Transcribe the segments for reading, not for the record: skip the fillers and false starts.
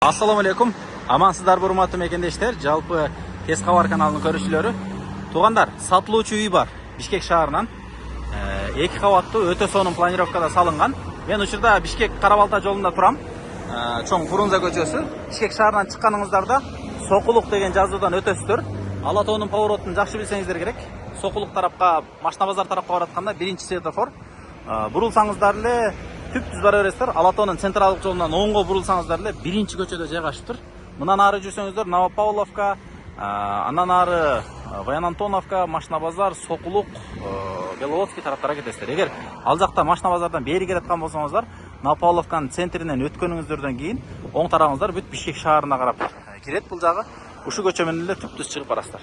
Assalamu alaikum. Амансыздар урматтуу мекендештер. Жалпы Тез кабар каналынын көрүүчүлөрү. Туугандар, сатылуучу үй бар Бишкек шаарынан. 2 кабаттуу өтө сонун планировкада салынган. Мен учурда Бишкек Карабалта жолунда турам. Чоң Фрунзе көчөсү. Бишкек шаарынан чыкканыңыздарда Сокулук деген жазуудан өтөсүздөр. Ала тоонун поворотун жакшы билсеңиздер керек. Сокулук тарапка, Машина базар тарапка баратканда биринчи светофор. Бурулсаңыздар эле түп-түз бара бересиздер. Ала тоонун централдык жолунан оңго бурулсаңыздар эле биринчи көчөдө жайгашыптыр. Мындан ары жүрсөңүздөр Новопавловка, андан ары Баян Антоновка, Машина базар, Сокулук, Беловодский тараптарга кетесиздер. Эгер ал жакта Машина базардан бери келаткан болсоңуздар, Новопавловканын центринен өткөнүңүздөрдөн кийин оң тарабыңыздар бүт Бишкек шаарына карап кирет. Бул жагы ушу көчө менен эле түп-түз чыгып барасыздар.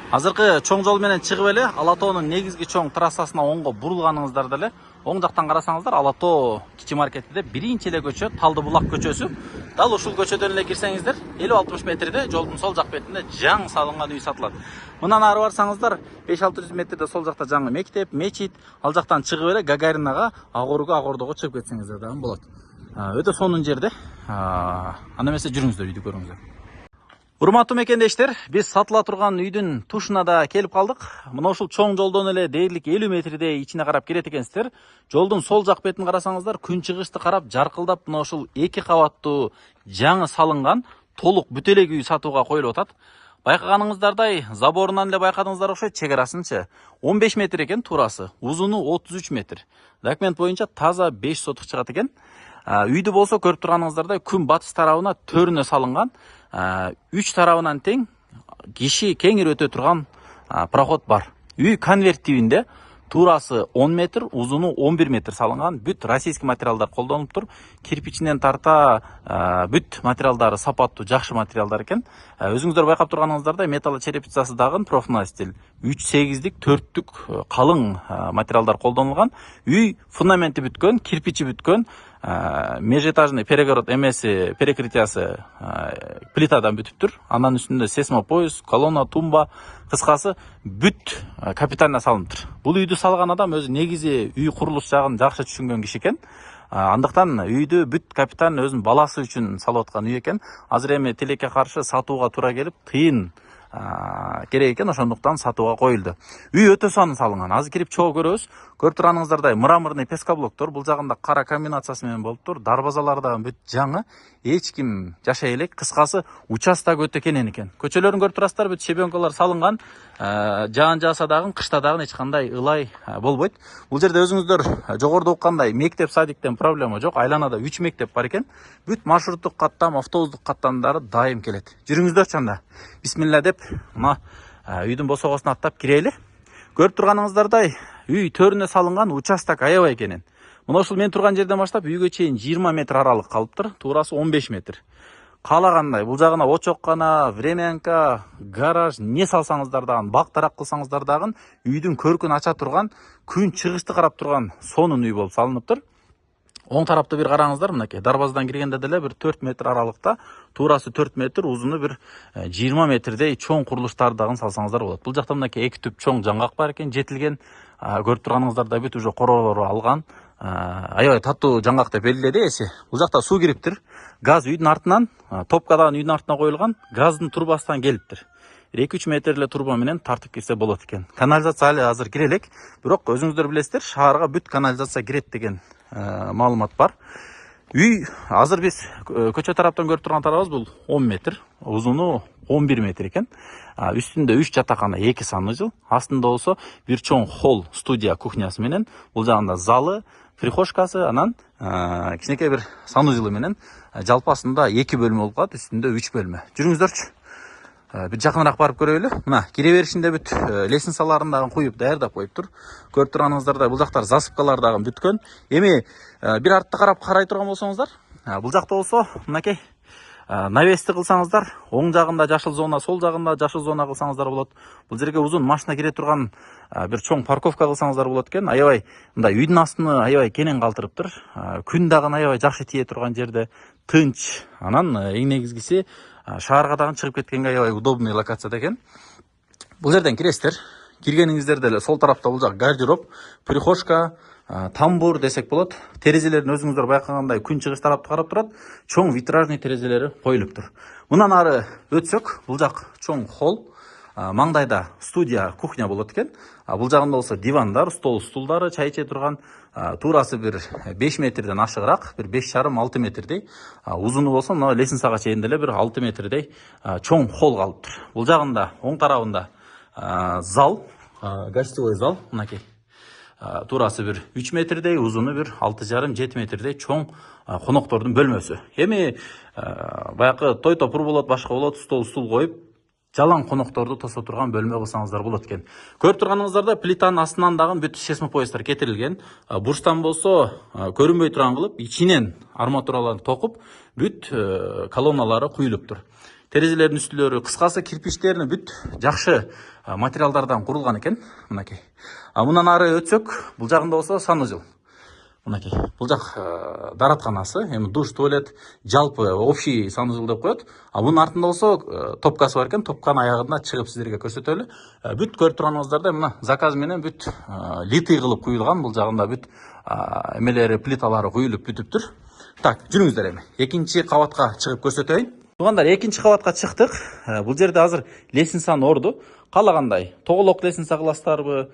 Азыркы чоң жол менен чыгып эле Ала тоонун негизги чоң трассасына оңго бурулганыңыздарда эле оң жактан карасаңыздар Ала тоо кичи маркетинде биринчи эле көчө Талды булак көчөсү. Дал ушул көчөдөн эле кирсеңиздер 50-60 метрде жолдун сол жак бетинде жаңы салынган үй сатылат. Мындан ары барсаңыздар 5-600 метрде сол жакта жаңы мектеп, мечит, ал жактан чыгып эле Гагаринага, Агордого чыгып кетсеңиздер дагы болот. Өтө сонун жерде. Анда эмесе жүрүңүздөр, үйдү көрүңүздөр. Урматтуу мекендештер, биз сатыла турган үйдүн тушуна да келип калдык. Мына ушул чоң жолдон эле дээрлик 50 метрдей ичине карап кирет экенсиздер. Жолдун сол жак бетин карасаңыздар, күн чыгышты карап жаркылдап мына ушул 2 кабаттуу жаңы салынган толук бүт элек үй сатууга коюлуп атат. Байкаганыңыздардай, заборунан эле байкадыңыздар окшойт, чегарасынчы 15 метр экен турасы, узуну 33 метр. Документ боюнча таза 5 сотук чыгат экен. Үйдү болсо көрүп турганыңыздардай күн батыш тарабына төрүнө салынган. 3 тарабынан тең киши кеңири өтө турган проход бар. Үй конвертивинде турасы 10 метр, узуну 11 метр салынган. Бүт российский материалдар колдонулуптур. Кирпичинен тарта бүт материалдары сапаттуу, жакшы материалдар экен. Өзүңүздөр байкап турганыңыздардай металлочерепицасы дагы профнастил 3-8дик, 4түк калың материалдар колдонулган. Үй фундаменти бүткөн, кирпичи бүткөн. Межэтажный перегород эмеси, перекрытиясы плитадан бүтүптүр. Андан үстүндө сейсмопояс, колонна, тумба, кыскасы бүт капитально салыныптыр. Бул үйдү салган адам өзү негизи үй курулуш жагын жакшы түшүнгөн киши экен. Андыктан үйдү бүт капитально өзүнүн баласы үчүн салып аткан үй экен. Азыр эми тилекке каршы сатууга туура келип, тыйын керек экен, ошондуктан сатууга коюлду. Үй өтө сонун салынган. Азыр кирип чогуу көрөбүз. Көрүп турганыңыздардай мраморный пескоблоктор, бул жагында кара комбинациясы менен болуптур. Дарбазалар дагы бүт жаңы. Эч ким жашай элек. Кыскасы участок өтө кенен экен. Көчөлөрүн көрүп турасыздар, бүт щебенкалар салынган. Жаан жааса дагы, кышта дагы эч кандай ылай болбойт. Бул жерде өзүңүздөр жогоруда уккандай мектеп, садиктен проблема жок. Айланада 3 мектеп бар экен. Бүт маршруттук каттам, автобустук каттамдары дайым келет. Жүрүңүздөрчү анда. Бисмилла деп, мына үйдүн босогосун аттап кирели. Көрүп турганыңыздардай, үй төрүнө салынган, участок аябай кенен. Мына ушул мен турган жерден баштап үйгө чейин 20 метр аралык калыптыр. Туурасы 15 метр. Каалагандай, бул жагына очоккана, времянка, гараж не салсаңыздар дагы, бак тарап кылсаңыздар дагы үйдүн көркүн ача турган, күн чыгышты карап турган сонун үй болуп салыныптыр. Оң тарапты бир караңыздар, мынакей дарбазадан киргенде деле бир 4 метр аралыкта, туурасы 4 метр, узуну бир 20 метрдей чоң курулуштарды дагы салсаңыздар болот. Бул жакта мынакей 2 түп чоң жаңгак бар экен, жетилген. Көрүп турганыңыздардай бүт уже короолору алган. Аябай таттуу жаңгак деп белгиледи эси. Бул жакта суу кириптир. Газ үйдүн артынан, топкадан үйдүн артына коюлган, газдын турбасынан келиптир. 2-3 метр эле турба менен тартып кирсе болот экен. Канализация али азыр кире элек, бирок өзүңүздөр билесиздер, шаарга бүт канализация кирет деген маалымат бар. Үй азыр биз көчө тараптан көрүп турган тарабыбыз бул 10 метр, узуну 11 метр экен. Үстүндө 3 жатакана, 2 саныжыл, астында болсо бир чоң холл, студия, кухнясы менен, бул жагында залы, прихожкасы, анан кичинекей бир саныжылы менен жалпасында 2 бөлмө болуп калат, үстүндө 3 бөлмө. Жүрүңүздөрчү. Бир жакыныраак барып көрөлү. Мына кире беришинде бүт лестницаларын дагы куюп даярдап коюптур. Көрүп турганыңыздардай бул жактар засыпкалар дагы бүткөн. Эми бир артты карай турган болсоңуздар, бул жакта болсо мынакей навести кылсаңыздар, оң жагында жашыл зона, сол жагында жашыл зона кылсаңыздар болот. Бул жерге узун машина кире турган бир чоң парковка кылсаңыздар болот экен. Аябай мындай үйдүн астыны аябай кенен калтырыптыр. Күн дагы аябай жакшы тие турган жерде, тынч. Анан эң негизгиси шаарга дагы чыгып кеткенге аябай удобный локацияда экен. Бул жерден киресиздер. Киргениңиздерде эле сол тарапта бул жак гардероб, прихожка, тамбур десек болот. Терезелерин өзүңүздөр байкагандай күн чыгыш тарапты карап турат. Чоң витражный терезелери коюлуптур. Мындан ары өтсөк, бул жак чоң холл. Маңдайда студия, кухня болот экен. Бул жагында болсо дивандар, стол стулдары, чай иче турган, туурасы бир 5 метрден ашыгыраак, бир 5,5-6 метрдей. Узуну болсо мына лестницага чейин деле бир 6 метрдей чоң холл калыптыр. Бул жагында оң тарабында зал, гостевой зал, мынакей. Туурасы бир 3 метрдей, узуну бир 6,5-7 метрдей чоң коноктордун бөлмөсү. Эми баягы той топур болот, башка болот, стол стул коюп жалаң конокторду тосо турган бөлмө кылсаңыздар болот экен. Көрүп турганыңыздарда плитанын астынан дагы бүт шесмопоястар кетирилген. Бурчтан болсо көрүнбөй турган кылып, ичинен арматураларды токуп, бүт колонналары куюлуптур. Терезелердин үстүлөрү, кыскасы кирпичтерин бүт жакшы материалдардан курулган экен. Мынакей. Мындан ары өтсөк, бул жагында болсо санузел. Мынакей. Бул жак даратканасы, эми душ, туалет, жалпы общий санузел деп коет. Бунун артында болсо топкасы бар экен. Топканын аягында чыгып сиздерге көрсөтөлү. Бүт көрүп турганыңыздарда мына заказ менен бүт литый кылып куюлган. Бул жагында бүт эмелери, плиталары куюлуп бүтүптүр. Так, жүрүңүздөр эми. Экинчи кабатка чыгып көрсөтөйүн. Туугандар, экинчи кабатка чыктык. Бул жерде азыр лестницанын орду калагандай тоголок лестница кыласыздарбы,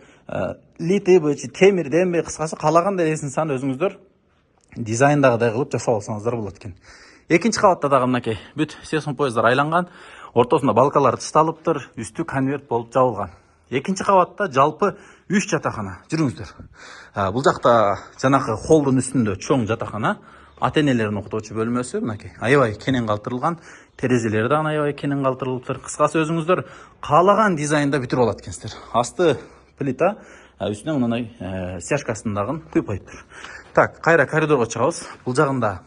литыйбы, темирденби, кыскасы калагандай лестницаны өзүңүздөр дизайндагыдай кылып жасап алсаңыздар болот экен. Экинчи кабатта дагы мынакей бүт сесмопоездар айланган, ортосунда балкалар тышталыптыр, үстү конверт болуп жабылган. Экинчи кабатта жалпы 3 жатакана. Жүрүңүздөр. Бул жакта жанакы холдун үстүндө чоң жатакана, ата-энелерин окутуучу бөлмөсү, мынакей аябай кенен калтырылган, терезелери дагы аябай кенен калтырылыптыр. Кыскасы өзүңүздөр каалаган дизайнда бүтүрүп алат экенсиздер. Асты плита, үстүнө мындай стяжкасындагын куюп коюптур. Так, кайра коридорго чыгабыз. Бул жагында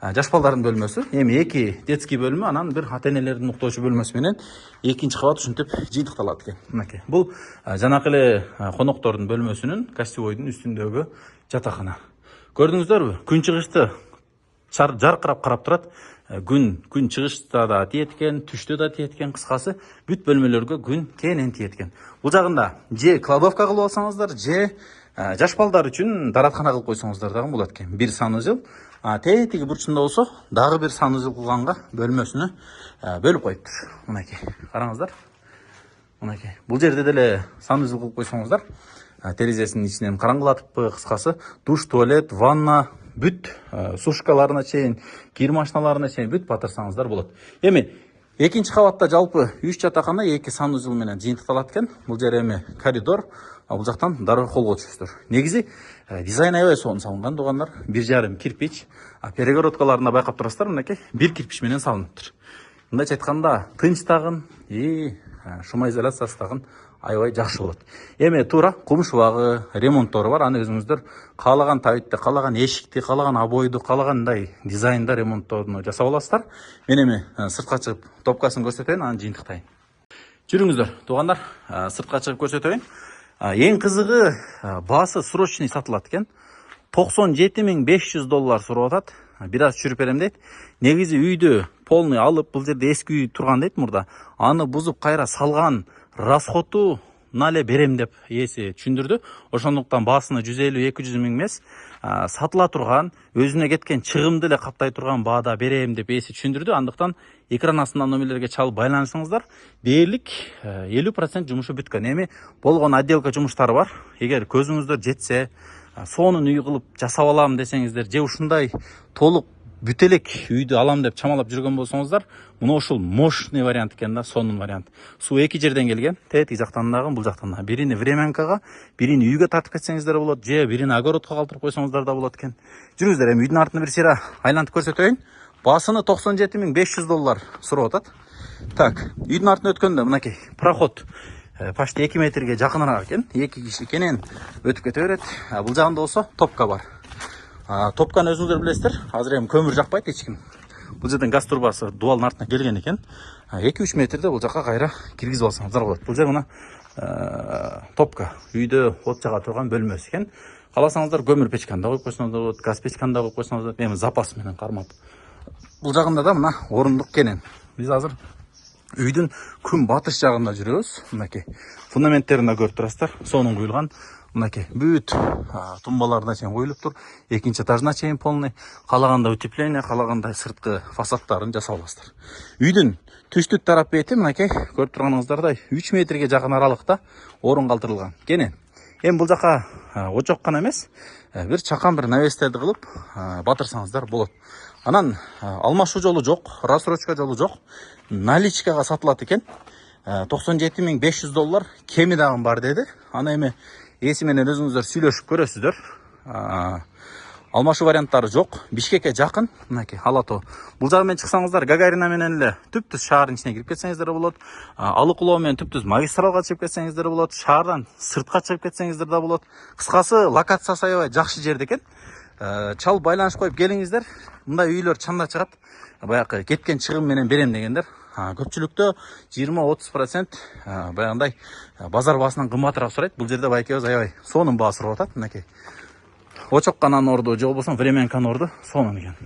жаш балдардын бөлмөсү, эми 2 детский бөлмө, анан бир ата-энелердин уктоочу бөлмөсү менен экинчи кабат ушинтип жыйынтыкталат экен. Мынакей. Бул жанакы эле коноктордун бөлмөсүнүн гостевойдун үстүндөгү жатакана. Көрдүңүздөрбү? Күн чыгышты жаркырап карап турат. Күн чыгышта да тиеткен, түштө да тиеткен, кыскасы бүт бөлмөлөргө күн кенен тиеткен. Бул жагында же кладовка кылып алсаңыздар, же жаш балдар үчүн дараткана кылып койсоңуздар дагы болот экен. Бир санузел, тетиги бурчунда болсо дагы бир санузел кылганга бөлмөсүнө бөлүп коюптур. Мынакей. Караңыздар. Мынакей. Бул жерде деле санузел кылып койсоңуздар, терезесинин ичинен караңгылатыппы, кыскасы душ, туалет, ванна, бүт сушкаларына чейин, кир машиналарына чейин бүт батырсаңыздар болот. Эми экинчи кабатта жалпы 3 жатакана, 2 санузел менен жыйынтыкталат экен. Бул жер эми коридор, бул жактан дароо холго түшүптүр. Негизи дизайн аябай сонун салынган туугандар. 1,5 кирпич, перегородкаларында байкап турасыздар, мынакей 1 кирпич менен салыныптыр. Мындайча айтканда, тынчтагын, шумоизоляциясы аябай жакшы болот. Эми туура кумуш убагы, ремонттору бар. Аны өзүңүздөр каалаган табитте, каалаган эшикти, каалаган обойду, каалагандай дизайнда ремонтторуну жасап аласыздар. Мен эми сыртка чыгып топкасын көрсөтөйүн, анан жыйынтыктайын. Жүрүңүздөр, туугандар, сыртка чыгып көрсөтөйүн. Эң кызыгы, баасы срочный сатылат экен. $97,500 сурап атат. Бир аз чүрүп берем дейт. Негизи үйдү полный алып, бул жерде эски үй турган дейт мурда. Аны бузуп кайра салган расходу нале берем деп ээси түшүндүрдү. Ошондуктан баасыны 150-200 миң эмес, сатыла турган, өзүнө кеткен чыгымды эле каптай турган баада берем деп ээси түшүндүрдү. Андыктан экран астынан номерлерге чалып байланышыңыздар. Дээрлик 50% жумушу бүткөн. Эми болгон отделка жумуштары бар. Эгер көзүңүздөр жетсе, сонун үй кылып жасап алам десеңиздер, же ушундай толук бүтелек үйдү алам деп чамалап жүргөн болсоңуздар, мына ушул мощный вариант экен да, сонун вариант. Суу 2 жерден келген, тетиги жактан дагы, бул жактан дагы. Бирини времянкага, бирини үйгө тартып кетсеңиздер болот, же бирини огородко калтырып койсоңуздар да болот экен. Жүрүңүздөр, эми үйдүн артын бир сыйра айлантып көрсөтөйүн. Баасыны $97,500 сурап атат. Так, үйдүн артын өткөндө мынакей проход почти 2 метрге жакыныраак экен. 2 киши кенен өтүп кете берет. Бул жагында болсо топка бар. Топканы өзүңүздөр билесиздер. Азыр эми көмүр жакпайт эч ким. Бул жерден газ турбасы дуалдын артына келген экен. 2-3 метрде бул жака кайра киргизип алсаңыздар болот. Бул жер мына топка. Үйдө от жага турган бөлмөсү экен. Кааласаңыздар көмүр печканы да коюп койсоңуздар болот, газ печканы да коюп койсоңуздар, эми запас менен кармап. Бул жагында да мына орундук кенен. Биз азыр Үйдүн күн батыш жагында жүрөбүз. Мынакей фундаменттерин да көрүп турасыздар. Сонун куюлган. Мынакей бүт тумбаларына чейин коюлуп тур. Экинчи этажына чейин полный. Калаганда утепление, калагандай сырткы фасадтарын жасап аласыздар. Үйдүн түштүк тарап бети мынакей көрүп турганыңыздардай 3 метрге жакын аралыкта орун калтырылган. Кенен эми бул жака очок гана эмес, бир чакан бир навестерди кылып батырсаңыздар болот. Анан алмашуу жолу жок, рассрочка жолу жок. Наличкага сатылат экен. $97.500 кеми дагы бар деди. Аны эми эси менен өзүңүздөр сүйлөшүп көрөсүздөр. Алмашуу варианттары жок. Бишкекке жакын. Мынакей Алатоо. Бул жагы менен чыксаңыздар Гагарина менен эле түптүз шаардын ичине кирип кетсеңиздер болот. Алыкулоо менен түптүз магистралга чыгып кетсеңиздер болот. Шаардан сыртка чыгып кетсеңиздер да болот. Кыскасы локациясы аябай жакшы жерде экен. Чал байланыш коюп келиңиздер. Мындай үйлөр чанда чыгат. Баягы кеткен чыгым менен берем дегендер. Көпчүлүктө 20-30% баягындай базар баасынан кымбатыраак сурайт. Бул жерде байкебиз аябай сонун баа сурап атат. Мынакей очок канан орду же болбосо временкан орду сонун экен.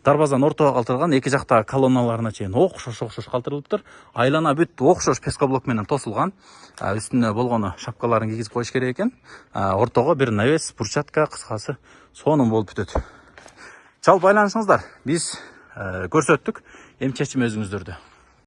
Дарбазан ортого калтырылган, эки жактагы колонналарына чейин окшош калтырылыптыр. Айлана бүт окшош пескоблок менен тосулган. Үстүнө болгону шапкаларын кийгизип коюш керек экен. Ортого бир навес, бурчатка, кыскасы сонун болуп бүтөт. Чал байланышыңыздар. Биз көрсөттүк. Эми чечим өзүңүздөрдө.